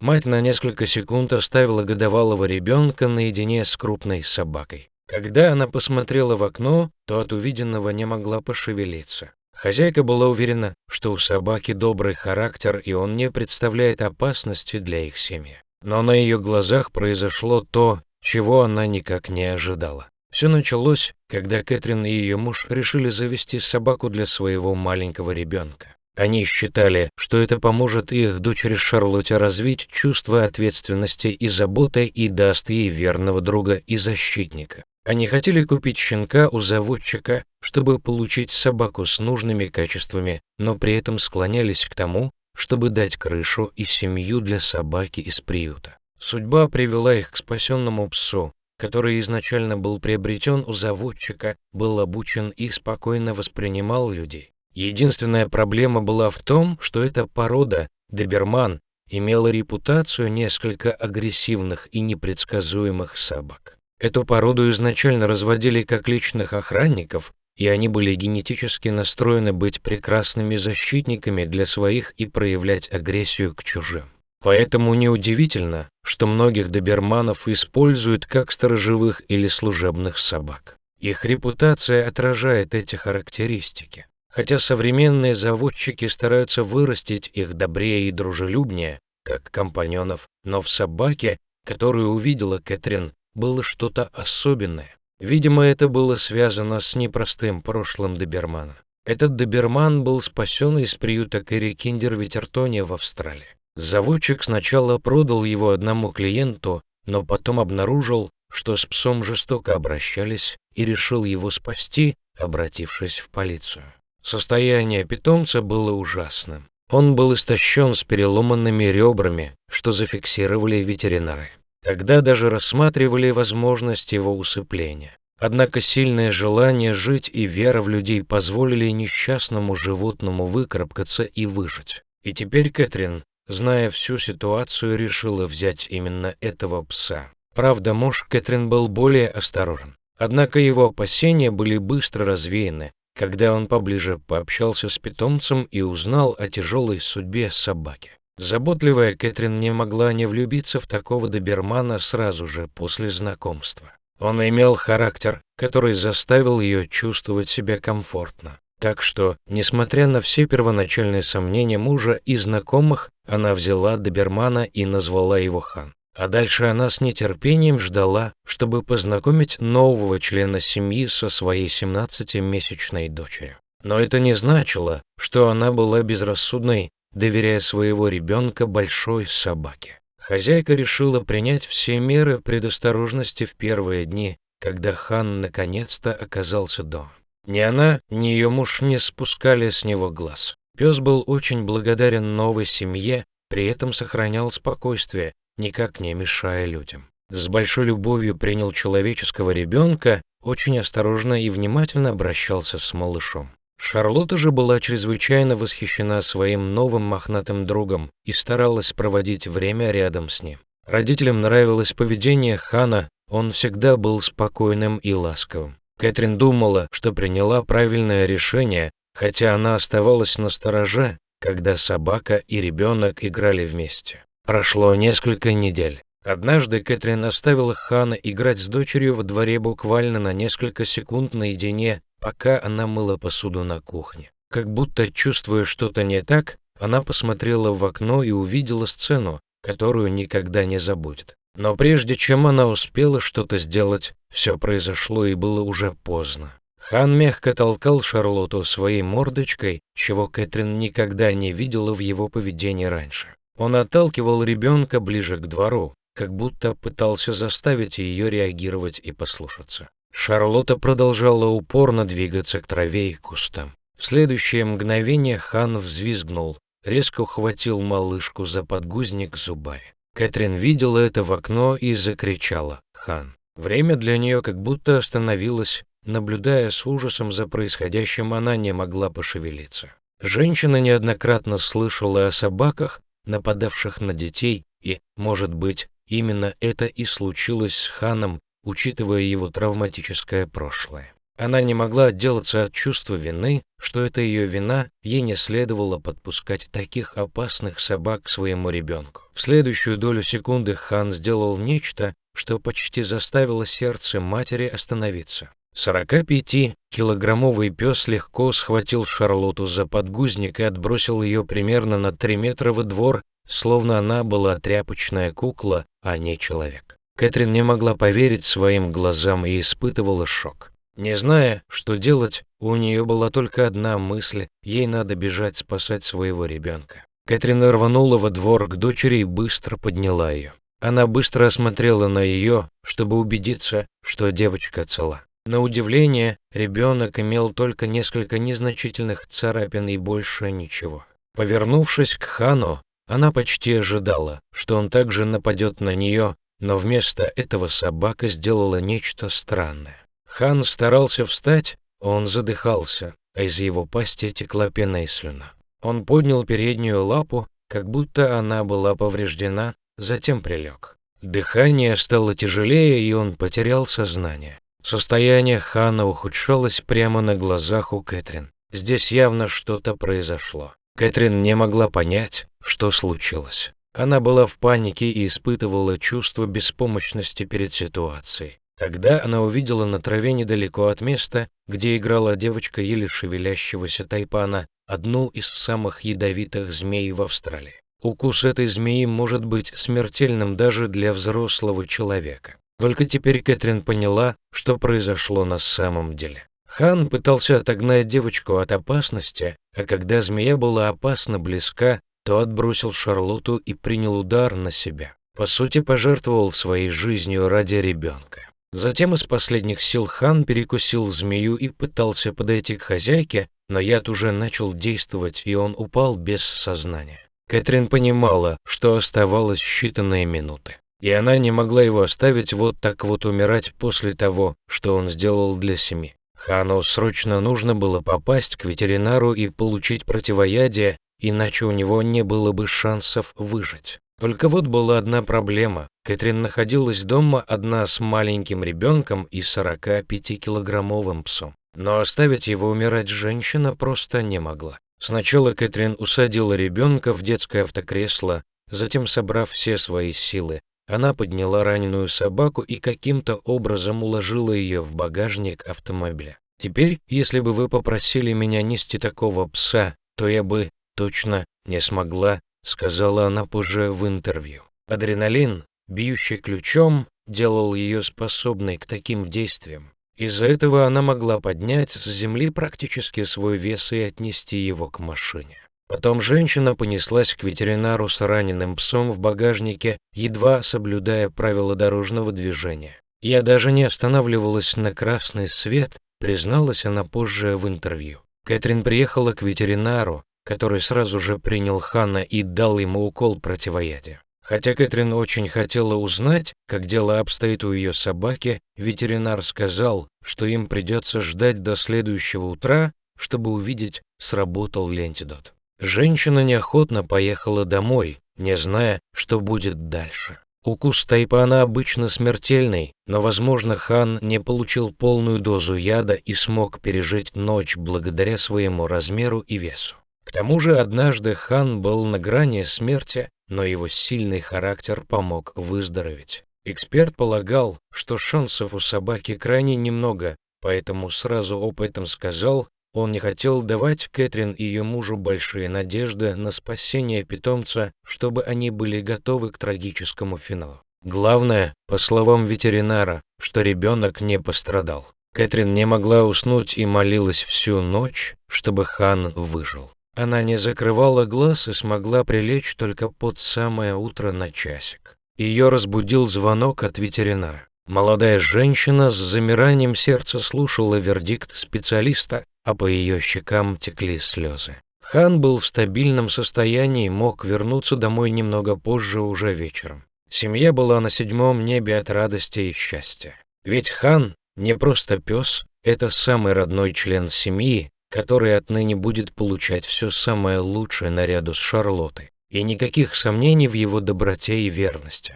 Мать на несколько секунд оставила годовалого ребенка наедине с крупной собакой. Когда она посмотрела в окно, то от увиденного не могла пошевелиться. Хозяйка была уверена, что у собаки добрый характер, и он не представляет опасности для их семьи. Но на ее глазах произошло то, чего она никак не ожидала. Все началось, когда Кэтрин и ее муж решили завести собаку для своего маленького ребенка. Они считали, что это поможет их дочери Шарлотте развить чувство ответственности и заботы и даст ей верного друга и защитника. Они хотели купить щенка у заводчика, чтобы получить собаку с нужными качествами, но при этом склонялись к тому, чтобы дать крышу и семью для собаки из приюта. Судьба привела их к спасенному псу, который изначально был приобретен у заводчика, был обучен и спокойно воспринимал людей. Единственная проблема была в том, что эта порода, доберман, имела репутацию несколько агрессивных и непредсказуемых собак. Эту породу изначально разводили как личных охранников, и они были генетически настроены быть прекрасными защитниками для своих и проявлять агрессию к чужим. Поэтому неудивительно, что многих доберманов используют как сторожевых или служебных собак. Их репутация отражает эти характеристики. Хотя современные заводчики стараются вырастить их добрее и дружелюбнее, как компаньонов, но в собаке, которую увидела Кэтрин, было что-то особенное. Видимо, это было связано с непростым прошлым добермана. Этот доберман был спасен из приюта Кэрри Киндер в Витертоне в Австралии. Заводчик сначала продал его одному клиенту, но потом обнаружил, что с псом жестоко обращались, и решил его спасти, обратившись в полицию. Состояние питомца было ужасным. Он был истощен с переломанными ребрами, что зафиксировали ветеринары. Тогда даже рассматривали возможность его усыпления. Однако сильное желание жить и вера в людей позволили несчастному животному выкарабкаться и выжить. И теперь Кэтрин, зная всю ситуацию, решила взять именно этого пса. Правда, муж Кэтрин был более осторожен. Однако его опасения были быстро развеяны, когда он поближе пообщался с питомцем и узнал о тяжелой судьбе собаки. Заботливая Кэтрин не могла не влюбиться в такого добермана сразу же после знакомства. Он имел характер, который заставил ее чувствовать себя комфортно. Так что, несмотря на все первоначальные сомнения мужа и знакомых, она взяла добермана и назвала его Хан. А дальше она с нетерпением ждала, чтобы познакомить нового члена семьи со своей 17-месячной дочерью. Но это не значило, что она была безрассудной, доверяя своего ребенка большой собаке. Хозяйка решила принять все меры предосторожности в первые дни, когда Хан наконец-то оказался дома. Ни она, ни ее муж не спускали с него глаз. Пес был очень благодарен новой семье, при этом сохранял спокойствие, никак не мешая людям. С большой любовью принял человеческого ребенка, очень осторожно и внимательно обращался с малышом. Шарлотта же была чрезвычайно восхищена своим новым мохнатым другом и старалась проводить время рядом с ним. Родителям нравилось поведение Хана, он всегда был спокойным и ласковым. Кэтрин думала, что приняла правильное решение, хотя она оставалась настороже, когда собака и ребенок играли вместе. Прошло несколько недель. Однажды Кэтрин оставила Хана играть с дочерью во дворе буквально на несколько секунд наедине, пока она мыла посуду на кухне. Как будто чувствуя что-то не так, она посмотрела в окно и увидела сцену, которую никогда не забудет. Но прежде чем она успела что-то сделать, все произошло и было уже поздно. Хан мягко толкал Шарлотту своей мордочкой, чего Кэтрин никогда не видела в его поведении раньше. Он отталкивал ребенка ближе к двору, как будто пытался заставить ее реагировать и послушаться. Шарлотта продолжала упорно двигаться к траве и кустам. В следующее мгновение Хан взвизгнул, резко ухватил малышку за подгузник зубами. Кэтрин видела это в окно и закричала «Хан». Время для нее как будто остановилось, наблюдая с ужасом за происходящим, она не могла пошевелиться. Женщина неоднократно слышала о собаках, нападавших на детей, и, может быть, именно это и случилось с Ханом, учитывая его травматическое прошлое. Она не могла отделаться от чувства вины, что это ее вина, ей не следовало подпускать таких опасных собак к своему ребенку. В следующую долю секунды Хан сделал нечто, что почти заставило сердце матери остановиться. 45-килограммовый пес легко схватил Шарлотту за подгузник и отбросил ее примерно на 3 метра во двор, словно она была тряпочная кукла, а не человек. Кэтрин не могла поверить своим глазам и испытывала шок. Не зная, что делать, у нее была только одна мысль – ей надо бежать спасать своего ребенка. Кэтрин рванула во двор к дочери и быстро подняла ее. Она быстро осмотрела на ее, чтобы убедиться, что девочка цела. На удивление, ребенок имел только несколько незначительных царапин и больше ничего. Повернувшись к Хану, она почти ожидала, что он также нападет на нее, но вместо этого собака сделала нечто странное. Хан старался встать, он задыхался, а из его пасти текла пена и слюна. Он поднял переднюю лапу, как будто она была повреждена, затем прилег. Дыхание стало тяжелее, и он потерял сознание. Состояние Хана ухудшалось прямо на глазах у Кэтрин. Здесь явно что-то произошло. Кэтрин не могла понять, что случилось. Она была в панике и испытывала чувство беспомощности перед ситуацией. Тогда она увидела на траве недалеко от места, где играла девочка еле шевелящегося тайпана, одну из самых ядовитых змей в Австралии. Укус этой змеи может быть смертельным даже для взрослого человека. Только теперь Кэтрин поняла, что произошло на самом деле. Хан пытался отогнать девочку от опасности, а когда змея была опасно близка, то отбросил Шарлотту и принял удар на себя. По сути, пожертвовал своей жизнью ради ребенка. Затем из последних сил Хан перекусил змею и пытался подойти к хозяйке, но яд уже начал действовать, и он упал без сознания. Кэтрин понимала, что оставалось считанные минуты, и она не могла его оставить вот так вот умирать после того, что он сделал для семьи. Хану срочно нужно было попасть к ветеринару и получить противоядие, иначе у него не было бы шансов выжить. Только вот была одна проблема. Кэтрин находилась дома одна с маленьким ребенком и 45-килограммовым псом. Но оставить его умирать женщина просто не могла. Сначала Кэтрин усадила ребенка в детское автокресло, затем, собрав все свои силы, она подняла раненую собаку и каким-то образом уложила ее в багажник автомобиля. «Теперь, если бы вы попросили меня нести такого пса, то я бы точно не смогла», — сказала она позже в интервью. Адреналин, бьющий ключом, делал ее способной к таким действиям. Из-за этого она могла поднять с земли практически свой вес и отнести его к машине. Потом женщина понеслась к ветеринару с раненым псом в багажнике, едва соблюдая правила дорожного движения. «Я даже не останавливалась на красный свет», призналась она позже в интервью. Кэтрин приехала к ветеринару, который сразу же принял Хана и дал ему укол противоядия. Хотя Кэтрин очень хотела узнать, как дело обстоит у ее собаки, ветеринар сказал, что им придется ждать до следующего утра, чтобы увидеть, сработал ли антидот. Женщина неохотно поехала домой, не зная, что будет дальше. Укус тайпана обычно смертельный, но, возможно, Хан не получил полную дозу яда и смог пережить ночь благодаря своему размеру и весу. К тому же однажды Хан был на грани смерти, но его сильный характер помог выздороветь. Эксперт полагал, что шансов у собаки крайне немного, поэтому сразу об этом сказал. Он не хотел давать Кэтрин и ее мужу большие надежды на спасение питомца, чтобы они были готовы к трагическому финалу. Главное, по словам ветеринара, что ребенок не пострадал. Кэтрин не могла уснуть и молилась всю ночь, чтобы Хан выжил. Она не закрывала глаз и смогла прилечь только под самое утро на часик. Ее разбудил звонок от ветеринара. Молодая женщина с замиранием сердца слушала вердикт специалиста, а по ее щекам текли слезы. Хан был в стабильном состоянии, мог вернуться домой немного позже, уже вечером. Семья была на 7-м небе от радости и счастья. Ведь Хан не просто пес, это самый родной член семьи, который отныне будет получать все самое лучшее наряду с Шарлоттой, и никаких сомнений в его доброте и верности.